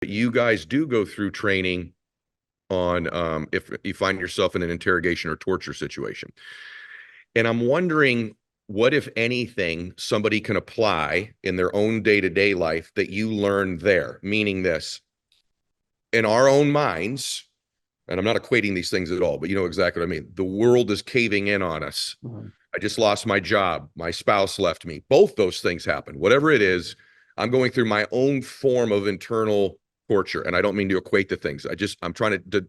You guys do go through training on if you find yourself in an interrogation or torture situation. And I'm wondering what, if anything, somebody can apply in their own day-to-day life that you learned there, meaning this, in our own minds, and I'm not equating these things at all, but you know exactly what I mean. The world is caving in on us. Mhm. I just lost my job. My spouse left me. Both those things happen. Whatever it is, I'm going through my own form of internal torture. And I don't mean to equate the things. I'm trying to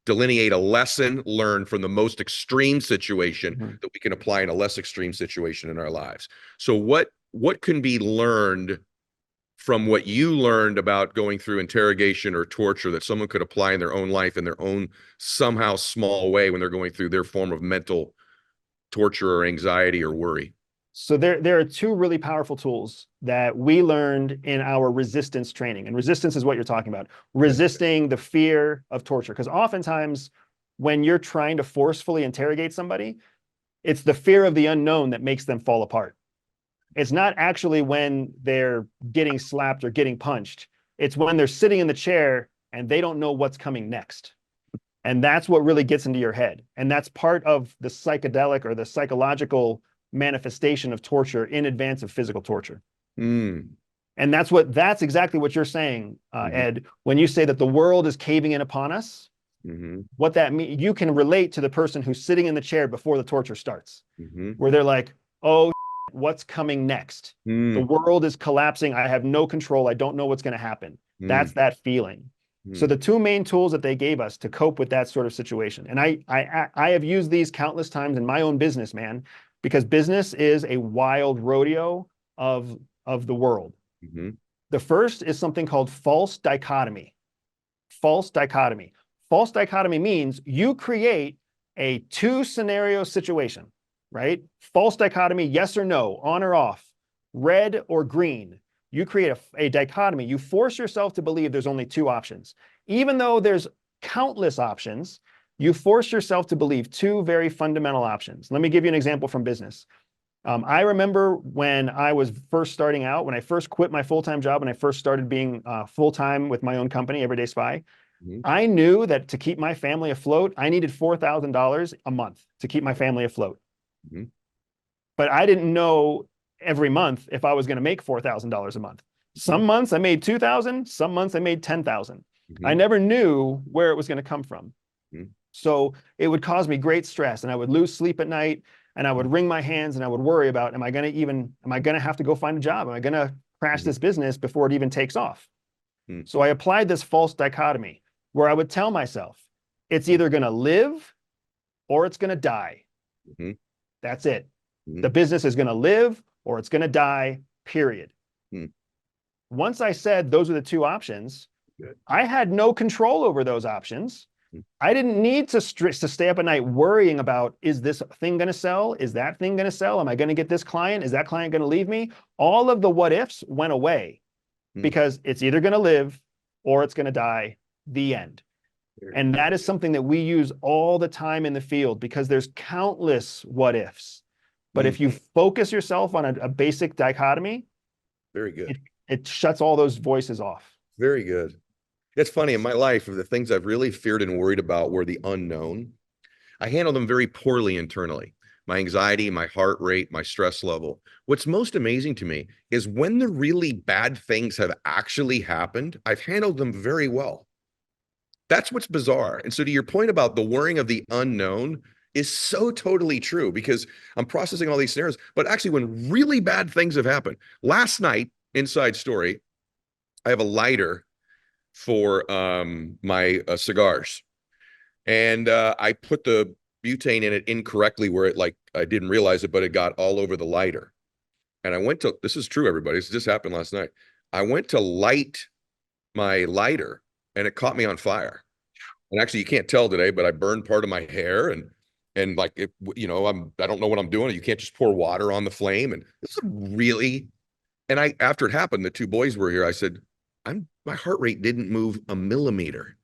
delineate a lesson learned from the most extreme situation Mhm. that we can apply in a less extreme situation in our lives. So what can be learned from what you learned about going through interrogation or torture that someone could apply in their own life in their own somehow small way when they're going through their form of mental torture or anxiety or worry? So there are two really powerful tools that we learned in our resistance training. And resistance is what you're talking about, resisting the fear of torture. Because oftentimes when you're trying to forcefully interrogate somebody, it's the fear of the unknown that makes them fall apart. It's not actually when they're getting slapped or getting punched. It's when they're sitting in the chair and they don't know what's coming next. And that's what really gets into your head. And that's part of the psychedelic or the psychological manifestation of torture in advance of physical torture. Mm. And that's exactly what you're saying, Mm-hmm. Ed, when you say that the world is caving in upon us. Mm-hmm. What that means, you can relate to the person who's sitting in the chair before the torture starts, Mm-hmm. where they're like, oh, what's coming next? The Mm. world is collapsing. I have no control. I don't know what's going to happen. That's Mm. that feeling. So Mm. the two main tools that they gave us to cope with that sort of situation, and I have used these countless times in my own business, man, because business is a wild rodeo of the world. Mm-hmm. The first is something called false dichotomy. False dichotomy. False dichotomy means you create a two scenario situation, right? False dichotomy, yes or no, on or off, red or green. You create a dichotomy. You force yourself to believe there's only two options. Even though there's countless options, you force yourself to believe two very fundamental options. Let me give you an example from business. I remember when I was first starting out, when I first quit my full-time job, and I first started being full-time with my own company, Everyday Spy. Mm-hmm. I knew that to keep my family afloat, I needed $4,000 a month to keep my family afloat. Mm-hmm. But I didn't know every month if I was going to make $4,000 a month. Mm-hmm. Some months I made 2,000, some months I made 10,000. I Mm-hmm. never knew where it was going to come from. So it would cause me great stress and I would lose sleep at night and I would wring my hands and I would worry about, am I going to have to go find a job? Am I going to crash Mm-hmm. this business before it even takes off? Mm-hmm. So I applied this false dichotomy where I would tell myself, it's either going to live or it's going to die. Mm-hmm. That's it. Mm-hmm. The business is going to live or it's going to die, period. Mm-hmm. Once I said those are the two options, Good. I had no control over those options. I didn't need to stay up at night worrying about, is this thing going to sell? Is that thing going to sell? Am I going to get this client? Is that client going to leave me? All of the what ifs went away because it's either going to live or it's going to die, the end. And that is something that we use all the time in the field because there's countless what ifs. But if you focus yourself on a basic dichotomy, Very good. it shuts all those voices off. Very good. It's funny, in my life, the things I've really feared and worried about were the unknown. I handle them very poorly internally. My anxiety, my heart rate, my stress level. What's most amazing to me is when the really bad things have actually happened, I've handled them very well. That's what's bizarre. And so, to your point about the worrying of the unknown is so totally true because I'm processing all these scenarios. But actually, when really bad things have happened, last night, inside story, I have a lighter for my cigars, and I put the butane in it incorrectly where it, like, I didn't realize it, but it got all over the lighter. And I went to, this is true, everybody, this just happened last night. I went to light my lighter and it caught me on fire. And actually, you can't tell today, but I burned part of my hair, and like it, I don't know what I'm doing. You can't just pour water on the flame. And this is really, and after it happened, the two boys were here. I said, my heart rate didn't move a millimeter,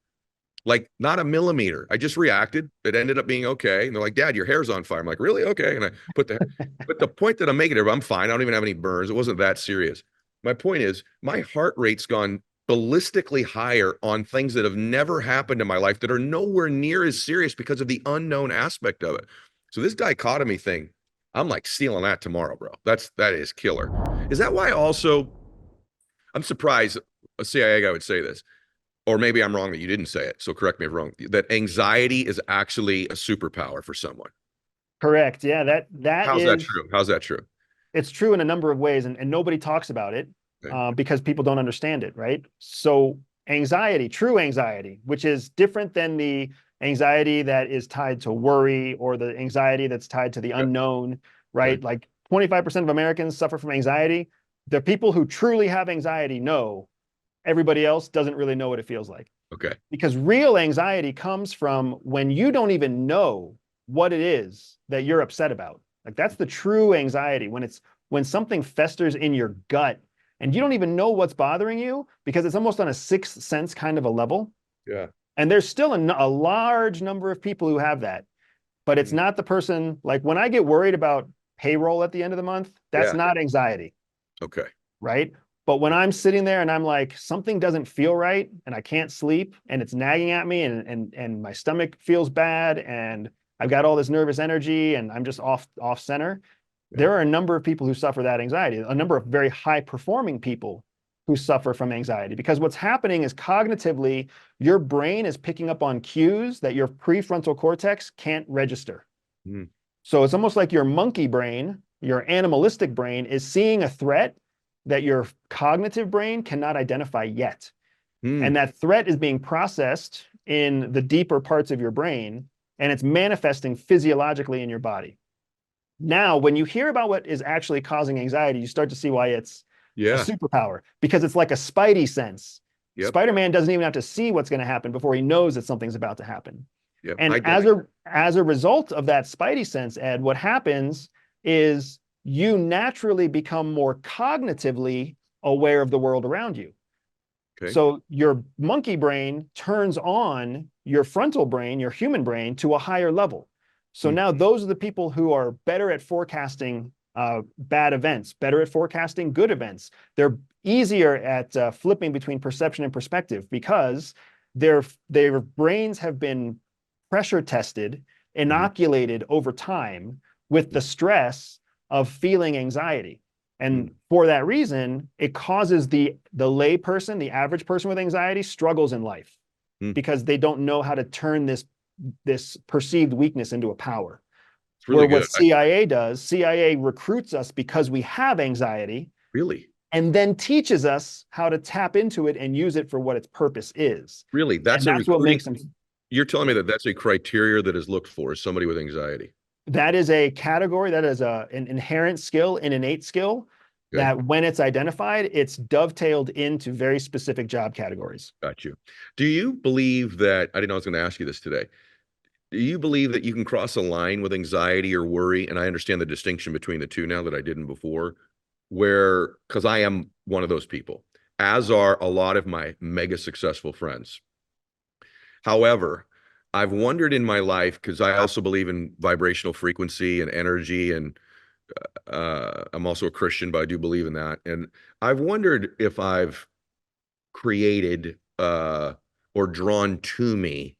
like not a millimeter. I just reacted. It ended up being okay. And they're like, Dad, your hair's on fire. I'm like, really? Okay. And I but the point that I'm making, I'm fine. I don't even have any burns. It wasn't that serious. My point is, my heart rate's gone ballistically higher on things that have never happened in my life that are nowhere near as serious because of the unknown aspect of it. So this dichotomy thing, I'm like stealing that tomorrow, bro. That is killer. Is that why also I'm surprised a CIA guy would say this, or maybe I'm wrong that you didn't say it. So correct me if I'm wrong, that anxiety is actually a superpower for someone. Correct. Yeah, that How's that is true? How's that true? it's true in a number of ways, and nobody talks about it Okay. because people don't understand it, right? So anxiety, true anxiety, which is different than the anxiety that is tied to worry or the anxiety that's tied to the Yep. unknown, Okay. right? Like 25% of Americans suffer from anxiety. The people who truly have anxiety know. Everybody else doesn't really know what it feels like. Okay. Because real anxiety comes from when you don't even know what it is that you're upset about. Like that's the true anxiety when something festers in your gut and you don't even know what's bothering you because it's almost on a sixth sense kind of a level. Yeah. And there's still a large number of people who have that, but it's Mm. not the person like when I get worried about payroll at the end of the month, that's Yeah. not anxiety, Okay. right? But when I'm sitting there and I'm like, something doesn't feel right and I can't sleep and it's nagging at me and my stomach feels bad and I've got all this nervous energy and I'm just off center, Yeah. there are a number of people who suffer that anxiety, a number of very high performing people who suffer from anxiety because what's happening is cognitively, your brain is picking up on cues that your prefrontal cortex can't register. Mm. So it's almost like your monkey brain, your animalistic brain is seeing a threat that your cognitive brain cannot identify yet. And Mm. that threat is being processed in the deeper parts of your brain and it's manifesting physiologically in your body. Now, when you hear about what is actually causing anxiety, you start to see why it's a Yeah. superpower because it's like a spidey sense. Yep. Spider-Man doesn't even have to see what's going to happen before he knows that something's about to happen. Yep. And I as a result of that spidey sense, Ed, what happens is you naturally become more cognitively aware of the world around you. okay. So your monkey brain turns on your frontal brain, your human brain, to a higher level. So Mm. now those are the people who are better at forecasting bad events, better at forecasting good events. They're easier at flipping between perception and perspective because their brains have been pressure tested, Mhm. inoculated over time with the stress of feeling anxiety. Mm. And for that reason, it causes the lay person, the average person with anxiety, struggles in life Mm. because they don't know how to turn this perceived weakness into a power. It's Where really what good. CIA does, CIA recruits us because we have anxiety Really, and then teaches us how to tap into it and use it for what its purpose is. really, And that's a that's what recruiting. makes them. You're telling me that that's a criteria that is looked for as somebody with anxiety. That is a category, that is an inherent skill, an innate skill Okay. that when it's identified, it's dovetailed into very specific job categories. Got you. Do you believe that, I didn't know I was going to ask you this today. Do you believe that you can cross a line with anxiety or worry? And I understand the distinction between the two now that I didn't before, where, because I am one of those people, as are a lot of my mega successful friends. However, I've wondered in my life, because I also believe in vibrational frequency and energy, and I'm also a Christian, but I do believe in that. And I've wondered if I've created or drawn to me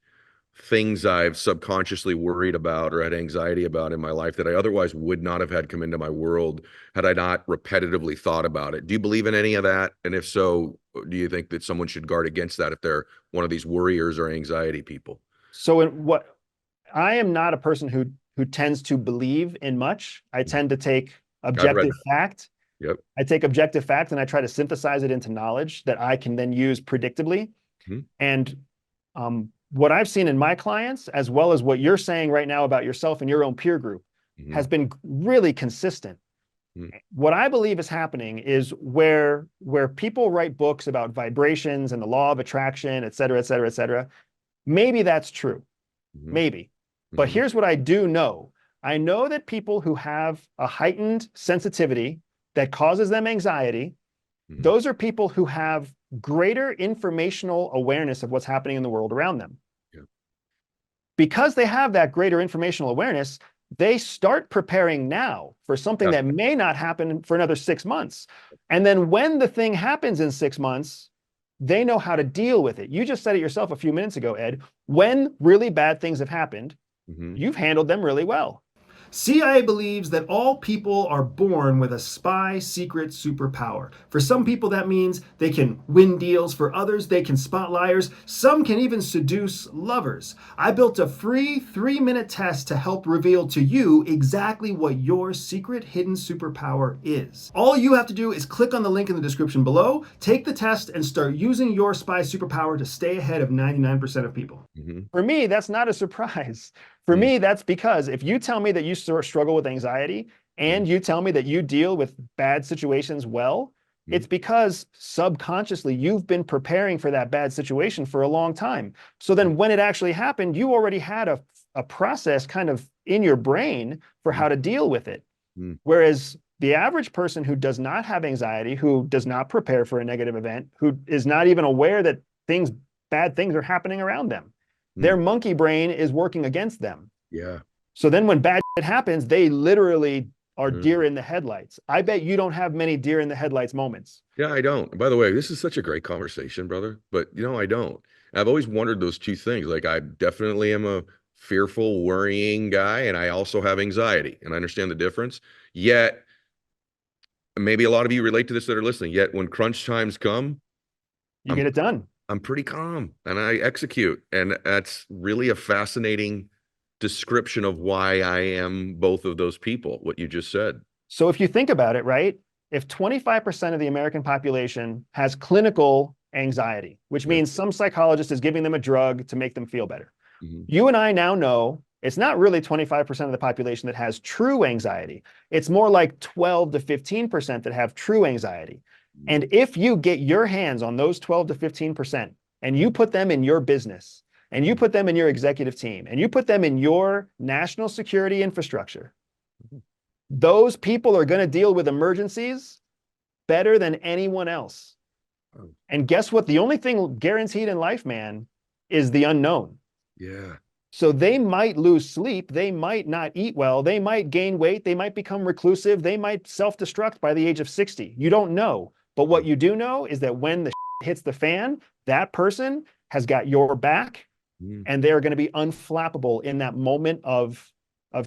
things I've subconsciously worried about or had anxiety about in my life that I otherwise would not have had come into my world had I not repetitively thought about it. Do you believe in any of that? And if so, do you think that someone should guard against that if they're one of these worriers or anxiety people? So in what I am not a person who tends to believe in much. I tend to take I've read objective that. fact. Yep. I take objective fact and I try to synthesize it into knowledge that I can then use predictably. Mhm. And what I've seen in my clients, as well as what you're saying right now about yourself and your own peer group, Mhm. has been really consistent. Mhm. What I believe is happening is where people write books about vibrations and the law of attraction, et cetera, et cetera, et cetera. Maybe that's true. Mhm. Maybe. But Mhm. here's what I do know. I know that people who have a heightened sensitivity that causes them anxiety, Mhm. those are people who have greater informational awareness of what's happening in the world around them. Yeah. Because they have that greater informational awareness, they start preparing now for something Yeah. that may not happen for another 6 months. And then when the thing happens in 6 months, They know how to deal with it. You just said it yourself a few minutes ago, Ed. When really bad things have happened, Mm-hmm. you've handled them really well. CIA believes that all people are born with a spy secret superpower. For some people, that means they can win deals. For others, they can spot liars. Some can even seduce lovers. I built a free 3-minute test to help reveal to you exactly what your secret hidden superpower is. All you have to do is click on the link in the description below, take the test, and start using your spy superpower to stay ahead of 99% of people. Mm-hmm. For me, that's not a surprise. For me, that's because if you tell me that you struggle with anxiety and you tell me that you deal with bad situations well, it's because subconsciously you've been preparing for that bad situation for a long time. So then when it actually happened, you already had a process kind of in your brain for how to deal with it. Whereas the average person who does not have anxiety, who does not prepare for a negative event, who is not even aware that bad things are happening around them, their monkey brain is working against them. Yeah. So then when bad shit happens, they literally are deer in the headlights. I bet you don't have many deer in the headlights moments. Yeah, I don't. By the way, this is such a great conversation, brother. But I don't. I've always wondered those two things. Like, I definitely am a fearful, worrying guy, and I also have anxiety, and I understand the difference. Yet, maybe a lot of you relate to this that are listening. Yet, when crunch times come, You I'm get it done. I'm pretty calm and I execute. And that's really a fascinating description of why I am both of those people, what you just said. So if you think about it, right? If 25% of the American population has clinical anxiety, which Yeah. means some psychologist is giving them a drug to make them feel better. Mm-hmm. You and I now know it's not really 25% of the population that has true anxiety. It's more like 12 to 15% that have true anxiety. And if you get your hands on those 12 to 15% and you put them in your business and you put them in your executive team and you put them in your national security infrastructure, those people are going to deal with emergencies better than anyone else. And guess what? The only thing guaranteed in life, man, is the unknown. Yeah. So they might lose sleep. They might not eat well. They might gain weight. They might become reclusive. They might self-destruct by the age of 60. You don't know. But what you do know is that when the hits the fan, that person has got your back and they're going to be unflappable in that moment of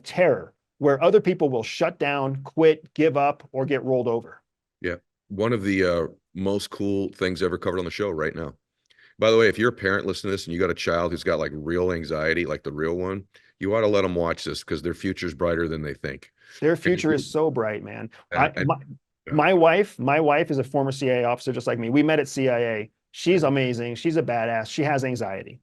terror where other people will shut down, quit, give up, or get rolled over. Yeah. One of the most cool things ever covered on the show right now. By the way, if you're a parent listening to this and you got a child who's got like real anxiety, like the real one, you ought to let them watch this because their future's brighter than they think. Their future is so bright, man. And My wife is a former CIA officer just like me. We met at CIA. She's amazing. She's a badass. She has anxiety.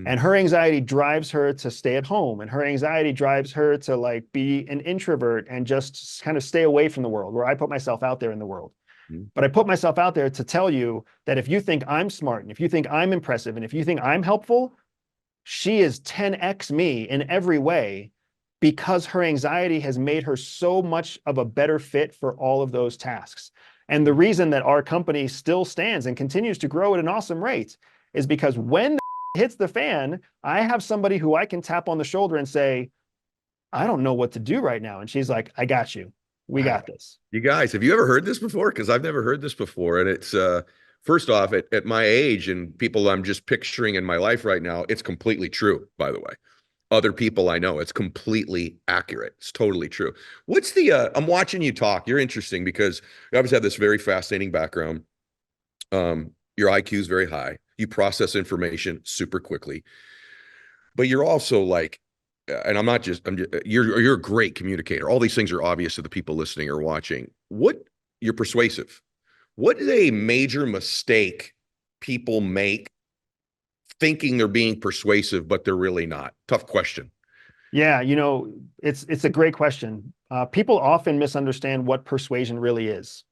And her anxiety drives her to stay at home. And her anxiety drives her to like be an introvert and just kind of stay away from the world, where I put myself out there in the world. But I put myself out there to tell you that if you think I'm smart and if you think I'm impressive and if you think I'm helpful, she is 10x me in every way because her anxiety has made her so much of a better fit for all of those tasks. And the reason that our company still stands and continues to grow at an awesome rate is because when the hits the fan, I have somebody who I can tap on the shoulder and say, I don't know what to do right now. And she's like, I got you. We got this. You guys, have you ever heard this before? Because I've never heard this before. And it's first off, at my age and people I'm just picturing in my life right now, it's completely true, by the way. Other people I know, it's completely accurate. It's totally true. What's the I'm watching you talk. You're interesting because you obviously have this very fascinating background. Your IQ is very high. You process information super quickly. But you're also like, and you're a great communicator. All these things are obvious to the people listening or watching. You're persuasive. What is a major mistake people make thinking they're being persuasive, but they're really not? Tough question. Yeah, it's a great question. People often misunderstand what persuasion really is,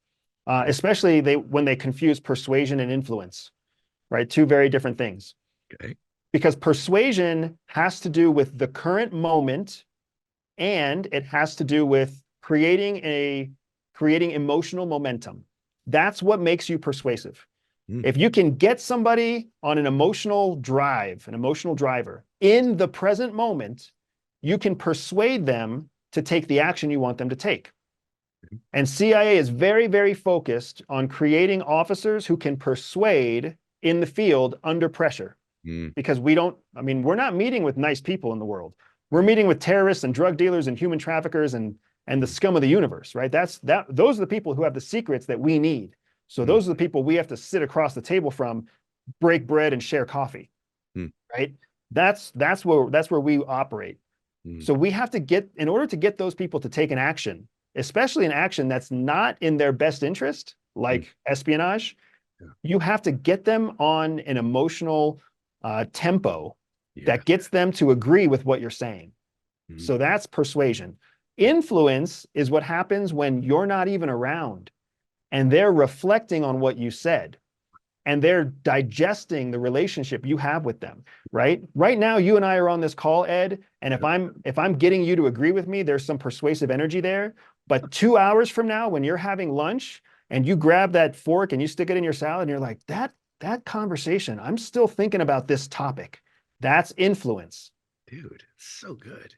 especially when they confuse persuasion and influence, right? Two very different things. Okay. Because persuasion has to do with the current moment and it has to do with creating emotional momentum. That's what makes you persuasive. If you can get somebody on an emotional driver in the present moment, you can persuade them to take the action you want them to take. And CIA is very, very focused on creating officers who can persuade in the field under pressure. Mm, Because we're not meeting with nice people in the world. We're right. meeting with terrorists and drug dealers and human traffickers and the scum of the universe, right? Those are the people who have the secrets that we need. So Mm, those are the people we have to sit across the table from, break bread and share coffee, mm, right? That's where we operate. mm, So we have to in order to get those people to take an action, especially an action that's not in their best interest, mm, like espionage, yeah. you have to get them on an emotional tempo Yeah. that gets them to agree with what you're saying. Mm, So that's persuasion. Influence is what happens when you're not even around and they're reflecting on what you said and they're digesting the relationship you have with them, right? Right now, you and I are on this call, Ed, and if I'm getting you to agree with me, there's some persuasive energy there. But 2 hours from now, when you're having lunch and you grab that fork and you stick it in your salad and you're like, that conversation, I'm still thinking about this topic. That's influence. dude, it's so good.